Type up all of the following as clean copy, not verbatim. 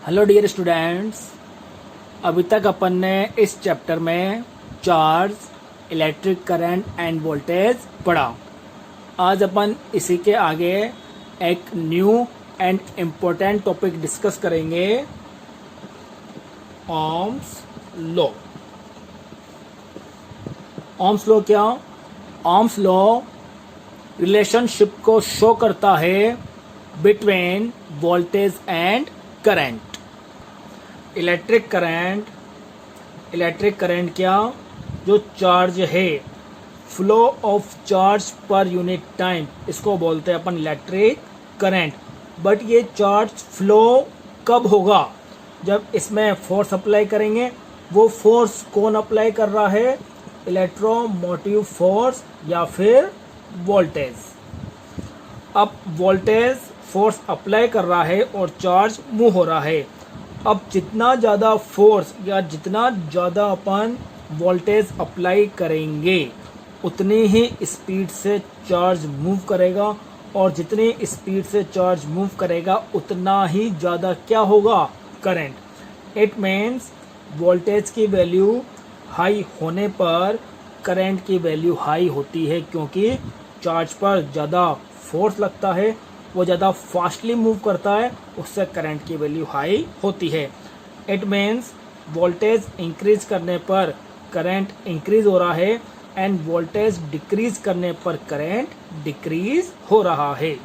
Hello dear students, अभी तक अपन ने इस चैप्टर में charge, electric current end voltage पढ़ा। आज अपन इसी के आगे एक new and important topic discuss करेंगे, ओम्स लॉ। ओम्स लॉ क्या? ओम्स लॉ रिलेशनशिप को शो करता है between voltage and current. Electric current क्या? जो चार्ज है, flow of charge per unit time, इसको बोलते हैं अपन इलेक्ट्रिक करंट। बट ये चार्ज फ्लो कब होगा? जब इसमें फोर्स अप्लाई करेंगे। वो फोर्स कौन अप्लाई कर रहा है? इलेक्ट्रोमोटिव फोर्स या फिर वोल्टेज। अब वोल्टेज फोर्स अप्लाई कर रहा है और चार्ज मूव हो रहा है। अब जितना ज़्यादा फोर्स या जितना ज़्यादा अपन वोल्टेज अप्लाई करेंगे उतनी ही स्पीड से चार्ज मूव करेगा, और जितनी स्पीड से चार्ज मूव करेगा उतना ही ज़्यादा क्या होगा? करंट। इट मीन्स वोल्टेज की वैल्यू हाई होने पर करंट की वैल्यू हाई होती है, क्योंकि चार्ज पर ज़्यादा फोर्स लगता है, वो ज़्यादा फास्टली मूव करता है, उससे करंट की वैल्यू हाई होती है। इट मीन्स वोल्टेज इंक्रीज करने पर करंट इंक्रीज हो रहा है एंड वोल्टेज डिक्रीज करने पर करंट डिक्रीज हो रहा है।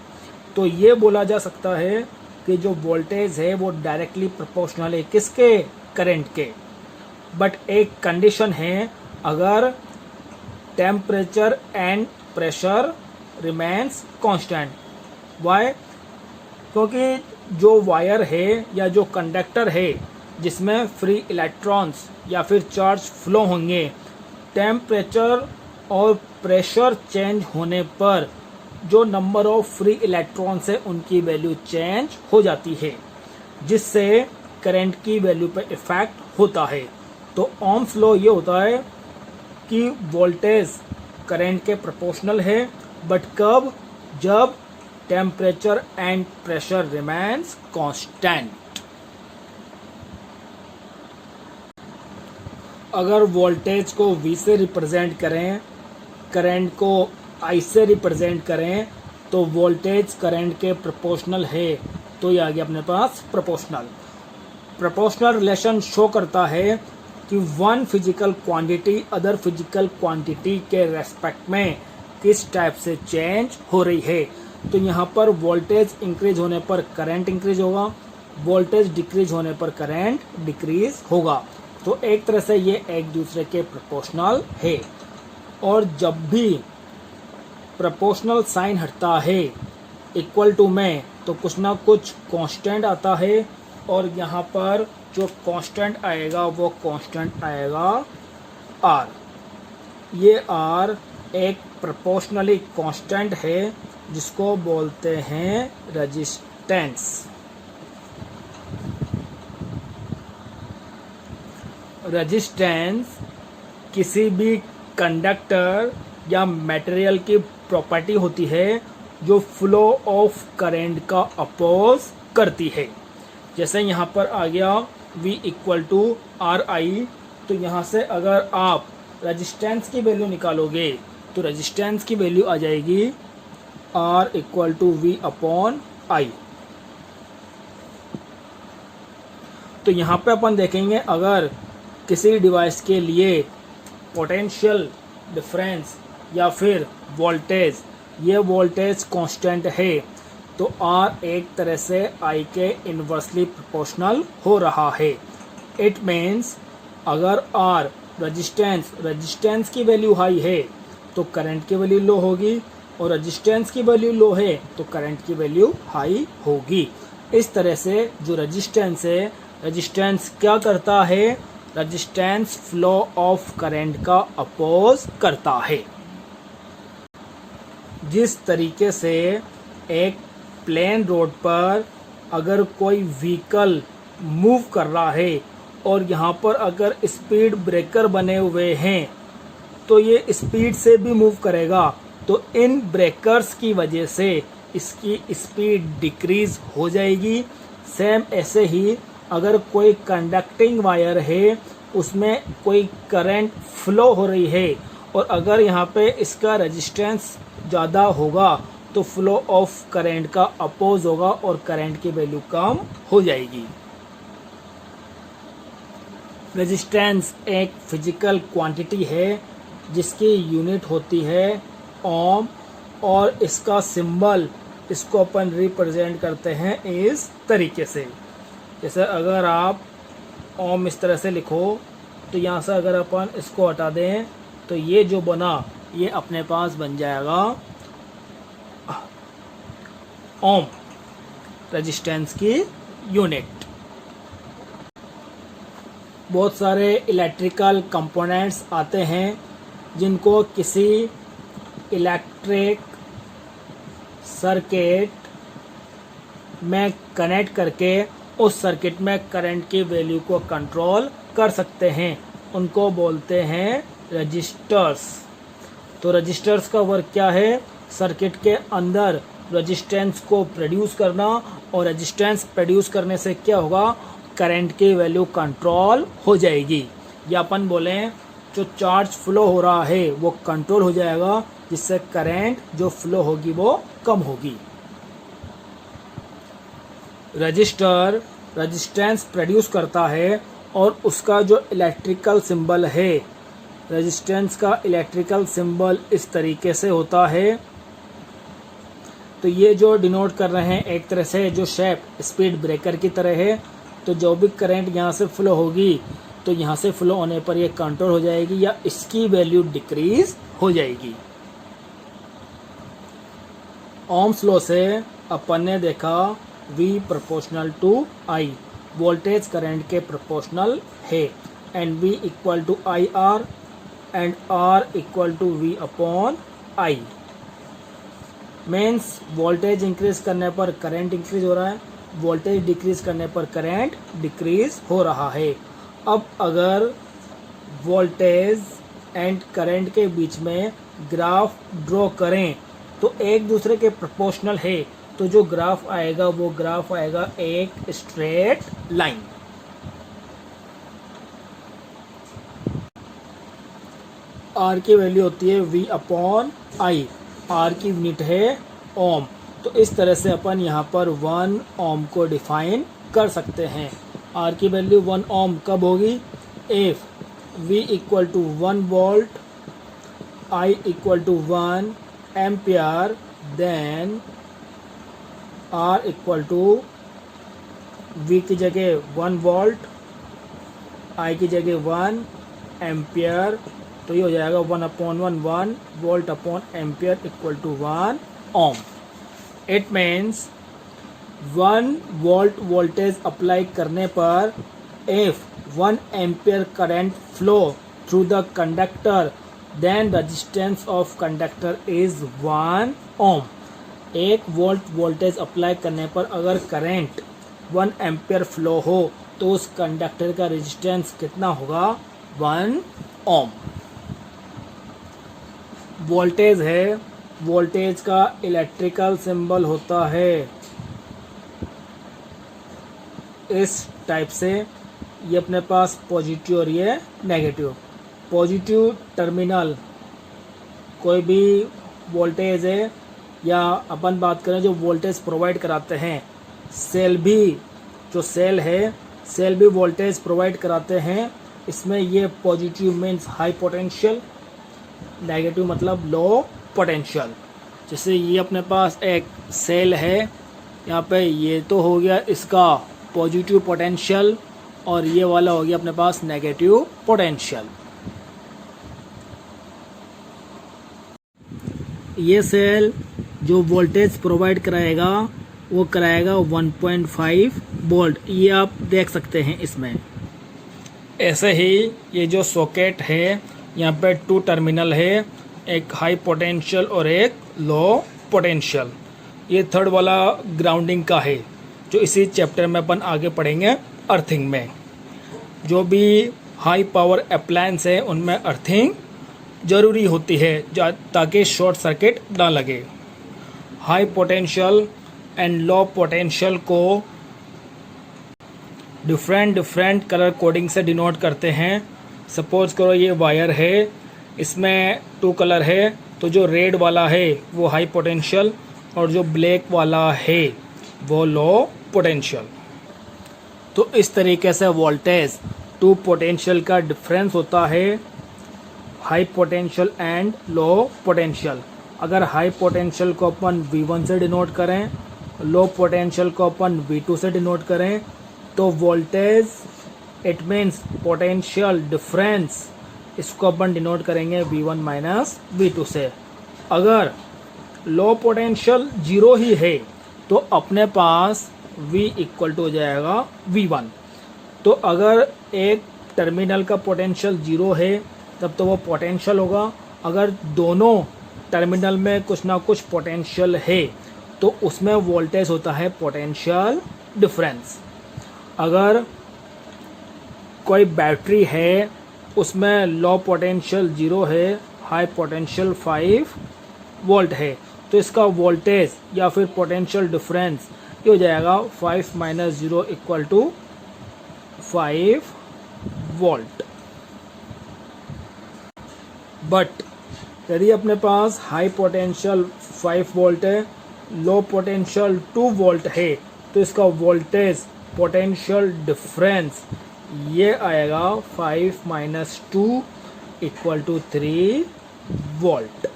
तो ये बोला जा सकता है कि जो वोल्टेज है वो डायरेक्टली प्रोपोर्शनल है किसके? करंट के। बट एक कंडीशन है, अगर temperature and pressure remains constant. Why? क्योंकि जो वायर है या जो कंडक्टर है जिसमें फ्री इलेक्ट्रॉन्स या फिर चार्ज फ्लो होंगे, टेम्परेचर और प्रेशर चेंज होने पर जो नंबर ऑफ फ्री इलेक्ट्रॉन्स है उनकी वैल्यू चेंज हो जाती है, जिससे करंट की वैल्यू पर इफेक्ट होता है। तो ओम्स लॉ ये होता है कि वोल्टेज करंट के प्रोपोर्शनल है, बट कब? जब temperature and pressure remains constant. अगर वोल्टेज को V से रिप्रेजेंट करें, करंट को I से रिप्रेजेंट करें, तो वोल्टेज करंट के प्रोपोर्शनल है, तो ये आ गया अपने पास प्रोपोर्शनल। प्रोपोर्शनल रिलेशन शो करता है कि one physical quantity other physical quantity के रेस्पेक्ट में किस टाइप से चेंज हो रही है। तो यहाँ पर वोल्टेज इंक्रीज होने पर करंट इंक्रीज होगा, वोल्टेज डिक्रीज होने पर करंट डिक्रीज होगा। तो एक तरह से ये एक दूसरे के प्रोपोर्शनल है। और जब भी प्रोपोर्शनल साइन हटता है इक्वल टू में, तो कुछ ना कुछ कांस्टेंट आता है, और यहाँ पर जो कांस्टेंट आएगा वो कांस्टेंट आएगा R। ये R एक प्रोपोर्शनली कांस्टेंट है जिसको बोलते हैं रेजिस्टेंस। रेजिस्टेंस किसी भी कंडक्टर या मटेरियल की प्रॉपर्टी होती है जो फ्लो ऑफ करंट का अपोज करती है। जैसे यहाँ पर आ गया V इक्वल टू RI, तो यहाँ से अगर आप रेजिस्टेंस की वैल्यू निकालोगे तो रेजिस्टेंस की वैल्यू आ जाएगी R equal to V upon I। तो यहाँ पे अपन देखेंगे, अगर किसी डिवाइस के लिए पोटेंशियल डिफरेंस या फिर वोल्टेज, ये वोल्टेज कांस्टेंट है, तो R एक तरह से I के इन्वर्सली प्रोपोर्शनल हो रहा है। इट मीन्स अगर R रेजिस्टेंस की वैल्यू हाई है तो करंट की वैल्यू लो होगी, और रेजिस्टेंस की वैल्यू लो है तो करंट की वैल्यू हाई होगी। इस तरह से जो रेजिस्टेंस है, रेजिस्टेंस क्या करता है? रेजिस्टेंस फ्लो ऑफ करंट का अपोज करता है। जिस तरीके से एक प्लेन रोड पर अगर कोई व्हीकल मूव कर रहा है और यहाँ पर अगर स्पीड ब्रेकर बने हुए हैं तो ये स्पीड से भी मूव करेगा, तो इन ब्रेकर्स की वजह से इसकी स्पीड डिक्रीज हो जाएगी। सेम ऐसे ही अगर कोई कंडक्टिंग वायर है उसमें कोई करंट फ्लो हो रही है और अगर यहाँ पे इसका रेजिस्टेंस ज़्यादा होगा तो फ्लो ऑफ करंट का अपोज होगा और करंट की वैल्यू कम हो जाएगी। रेजिस्टेंस एक फिजिकल क्वांटिटी है जिसकी यूनिट होती है ओम और इसका सिंबल इसको अपन रिप्रेजेंट करते हैं इस तरीके से। जैसे अगर आप ओम इस तरह से लिखो तो यहाँ से अगर अपन इसको हटा दें तो ये जो बना ये अपने पास बन जाएगा ओम, रेजिस्टेंस की यूनिट। बहुत सारे इलेक्ट्रिकल कंपोनेंट्स आते हैं जिनको किसी इलेक्ट्रिक सर्किट में कनेक्ट करके उस सर्किट में करंट की वैल्यू को कंट्रोल कर सकते हैं, उनको बोलते हैं रजिस्टर्स। तो रजिस्टर्स का वर्क क्या है? सर्किट के अंदर रेजिस्टेंस को प्रोड्यूस करना और रेजिस्टेंस प्रोड्यूस करने से क्या होगा? करंट की वैल्यू कंट्रोल हो जाएगी। या अपन बोलें जो चार्ज फ्लो हो रहा है वो कंट्रोल हो जाएगा जिससे करंट जो फ्लो होगी वो कम होगी। रजिस्टर रेजिस्टेंस प्रोड्यूस करता है और उसका जो इलेक्ट्रिकल सिंबल है, रेजिस्टेंस का इलेक्ट्रिकल सिंबल इस तरीके से होता है। तो ये जो डिनोट कर रहे हैं एक तरह से जो शेप स्पीड ब्रेकर की तरह है, तो जो भी करंट यहाँ से फ्लो होगी तो यहाँ से फ्लो होने पर ये कंट्रोल हो जाएगी या इसकी वैल्यू डिक्रीज हो जाएगी। ओम्स लॉ से अपन ने देखा V proportional to I, voltage current के प्रोपोर्शनल है, and V equal to IR and R equal to V upon I। Means voltage increase करने पर करंट इंक्रीज हो रहा है, वोल्टेज डिक्रीज करने पर करंट डिक्रीज हो रहा है। अब अगर वोल्टेज एंड करंट के बीच में ग्राफ ड्रॉ करें तो एक दूसरे के प्रोपोर्शनल है, तो जो ग्राफ आएगा वो ग्राफ आएगा एक स्ट्रेट लाइन। आर की वैल्यू होती है V अपॉन I, आर की यूनिट है ओम। तो इस तरह से अपन यहाँ पर 1 ओम को डिफाइन कर सकते हैं। आर की वैल्यू 1 ओम कब होगी? If V equal to 1 volt, I equal to 1 ampere, then R equal to V की जगह 1 वोल्ट, I की जगह 1 एम्पियर, तो ये हो जाएगा 1 upon 1 volt upon ampere equal to 1 ohm. It means 1 volt voltage apply करने पर if 1 ampere current flow through the conductor then resistance of conductor is 1 ohm. 1 volt voltage apply करने पर अगर करंट 1 एम्पियर फ्लो हो तो उस conductor का resistance कितना होगा? 1 ओम। वोल्टेज है, वोल्टेज का इलेक्ट्रिकल सिंबल होता है इस टाइप से, ये अपने पास पॉजिटिव और ये नेगेटिव। पॉजिटिव टर्मिनल कोई भी वोल्टेज है, या अपन बात करें जो वोल्टेज प्रोवाइड कराते हैं, सेल भी, जो सेल है सेल भी वोल्टेज प्रोवाइड कराते हैं। इसमें ये positive means high potential, negative मतलब लो पोटेंशियल। जैसे ये अपने पास एक सेल है, यहाँ पे ये तो हो गया इसका पॉजिटिव पोटेंशियल और ये वाला हो गया अपने पास नेगेटिव पोटेंशियल। ये सेल जो वोल्टेज प्रोवाइड कराएगा वो कराएगा 1.5 वोल्ट, ये आप देख सकते हैं इसमें। ऐसे ही ये जो सॉकेट है यहाँ पे 2 टर्मिनल है, एक हाई पोटेंशियल और एक लो पोटेंशियल। ये थर्ड वाला ग्राउंडिंग का है जो इसी चैप्टर में अपन आगे पढ़ेंगे अर्थिंग में। जो भी हाई पावर अप्लायंस है उनमें अर्थिंग ज़रूरी होती है ताकि शॉर्ट सर्किट ना लगे। High potential and low potential को डिफरेंट डिफरेंट कलर कोडिंग से डिनोट करते हैं। सपोज करो ये वायर है, इसमें 2 कलर है, तो जो रेड वाला है वो हाई पोटेंशियल और जो ब्लैक वाला है वो लो पोटेंशियल। तो इस तरीके से वोल्टेज 2 पोटेंशियल का डिफरेंस होता है, high potential and low potential. अगर हाई पोटेंशियल को अपन V1 से डिनोट करें, लो पोटेंशियल को अपन V2 से डिनोट करें, तो voltage it means potential difference इसको अपन डिनोट करेंगे V1 माइनस V2 से। अगर लो पोटेंशियल 0 ही है तो अपने पास V इक्वल टू हो जाएगा V1। तो अगर एक टर्मिनल का पोटेंशियल 0 है तब तो वो पोटेंशियल होगा। अगर दोनों टर्मिनल में कुछ ना कुछ पोटेंशियल है तो उसमें वोल्टेज होता है पोटेंशियल डिफरेंस। अगर कोई बैटरी है, उसमें लो पोटेंशियल 0 है, हाई पोटेंशियल 5 वोल्ट है, तो इसका वोल्टेज या फिर पोटेंशियल डिफरेंस ये हो जाएगा 5 minus 0 equal to 5 volt. But यदि अपने पास हाई पोटेंशियल 5 वोल्ट है, लो पोटेंशियल 2 वोल्ट है, तो इसका वोल्टेज पोटेंशियल डिफरेंस ये आएगा 5 माइनस 2 इक्वल टू 3 वोल्ट।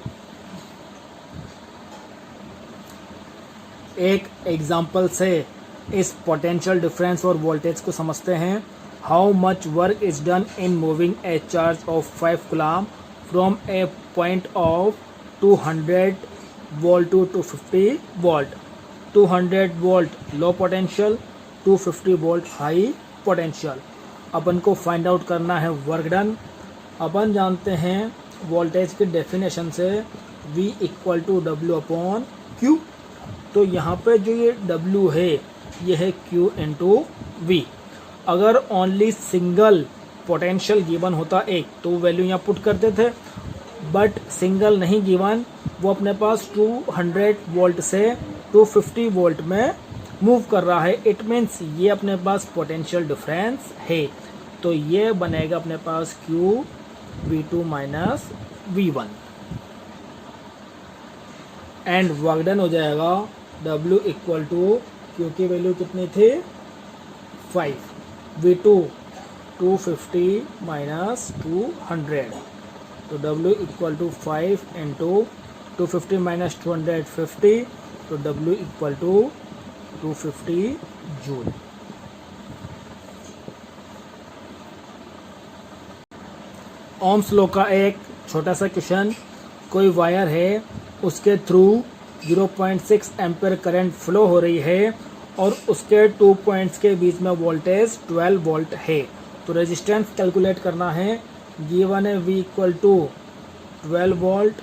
एक एग्जाम्पल से इस पोटेंशियल डिफरेंस और वोल्टेज को समझते हैं। How much work is done in moving a charge of 5 coulomb from a point of 200 volt to 250 volt. 200 volt low potential, 250 volt high potential. अपन को find out करना है वर्क डन। अपन जानते हैं वोल्टेज की डेफिनेशन से V equal to W upon Q। तो यहाँ पे जो ये W है ये है Q इंटू V। अगर ओनली सिंगल पोटेंशियल गिवन होता एक तो वैल्यू यहाँ पुट करते थे, बट सिंगल नहीं गिवन, वो अपने पास 200 वोल्ट से 250 वोल्ट में मूव कर रहा है। इट मीन्स ये अपने पास पोटेंशियल डिफरेंस है, तो ये बनेगा अपने पास Q V2 minus V1 and work done हो जाएगा W इक्वल टू Q की वैल्यू कितनी थी 5, V2 250 माइनस 200, तो W equal to 5 into 250 minus 250, तो W equal to 250 joule. Ohm's law का एक छोटा सा क्वेश्चन। कोई वायर है, उसके थ्रू 0.6 एम्पेयर करंट फ्लो हो रही है और उसके 2 पॉइंट्स के बीच में वोल्टेज 12 वोल्ट है। तो रेजिस्टेंस कैलकुलेट करना है। गिवन है V equal to 12 volt,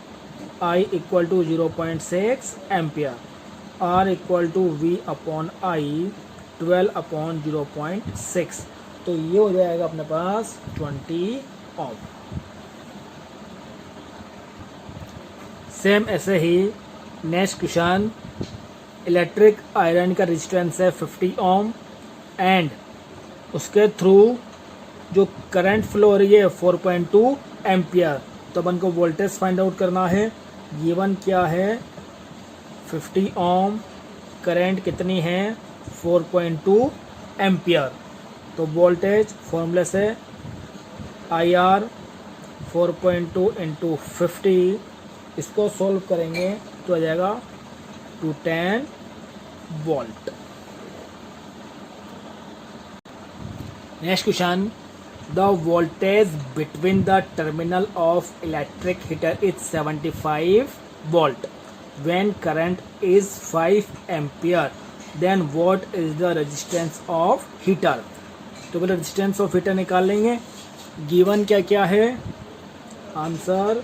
I equal to 0.6 ampere, R equal to V upon I 12 upon 0.6, तो ये हो जाएगा अपने पास 20 ओम। सेम ऐसे ही नेक्स्ट क्वेश्चन। इलेक्ट्रिक आयरन का रेजिस्टेंस है 50 ओम एंड उसके थ्रू जो करंट फ्लो हो रही है 4.2 एम्पियर। तो अपन को वोल्टेज फाइंड आउट करना है। गिवन क्या है 50 ओम, करंट कितनी है 4.2 एम्पियर। तो वोल्टेज फॉर्मूले से IR 4.2 इंटू 50, इसको सॉल्व करेंगे तो आ जाएगा 210 volt. Next question. The voltage between the terminal of electric heater is 75 volt when current is 5 ampere, then what is the resistance of heater. तो पहले रेजिस्टेंस ऑफ हीटर निकाल लेंगे। गिवन क्या क्या है, आंसर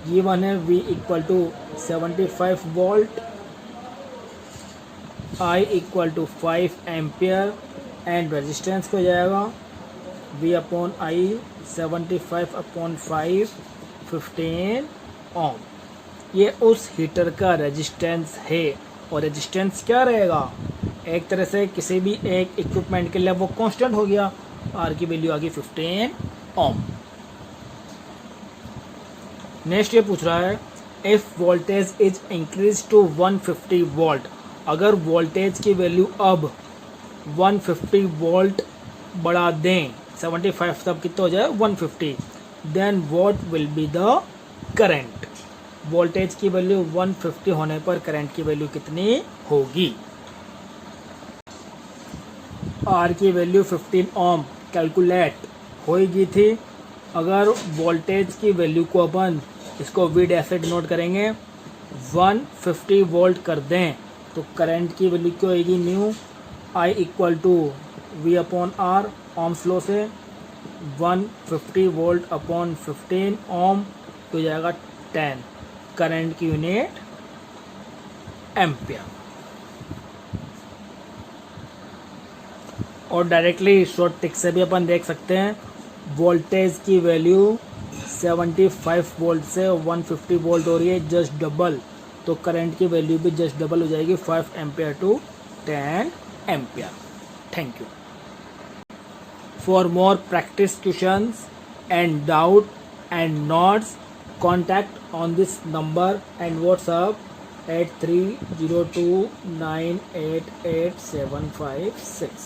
गिवन है V equal to 75 volt, I equal to 5 ampere and resistance को जाएगा V upon I 75 upon 5 15 ohm. ये उस हीटर का रेजिस्टेंस है और रेजिस्टेंस क्या रहेगा एक तरह से किसी भी एक इक्विपमेंट के लिए वो कांस्टेंट हो गया, आर की वैल्यू आ गई 15 ओम। नेक्स्ट ये पूछ रहा है if voltage is increase to 150 volt, अगर वोल्टेज की वैल्यू अब 150 वोल्ट बढ़ा दें, 75 तब कितना हो जाए 150, then what will be the current. Voltage की वैल्यू 150 होने पर करंट की वैल्यू कितनी होगी। आर की वैल्यू 15 ओम कैलकुलेट होगी थी। अगर वोल्टेज की वैल्यू को अपन इसको वी डैश से डिनोट करेंगे 150 वोल्ट कर दें तो करंट की वैल्यू क्या होगी, new I equal to V upon R ohm's law से 150 वोल्ट अपॉन 15 ओम तो जाएगा 10, करंट की यूनिट एम्पियर। और डायरेक्टली शॉर्ट टिक से भी अपन देख सकते हैं वोल्टेज की वैल्यू 75 वोल्ट से 150 वोल्ट हो रही है, जस्ट डबल, तो करंट की वैल्यू भी जस्ट डबल हो जाएगी 5 ampere to 10 ampere. Thank you. For more practice questions and doubt and notes contact on this number and WhatsApp at 3029888756.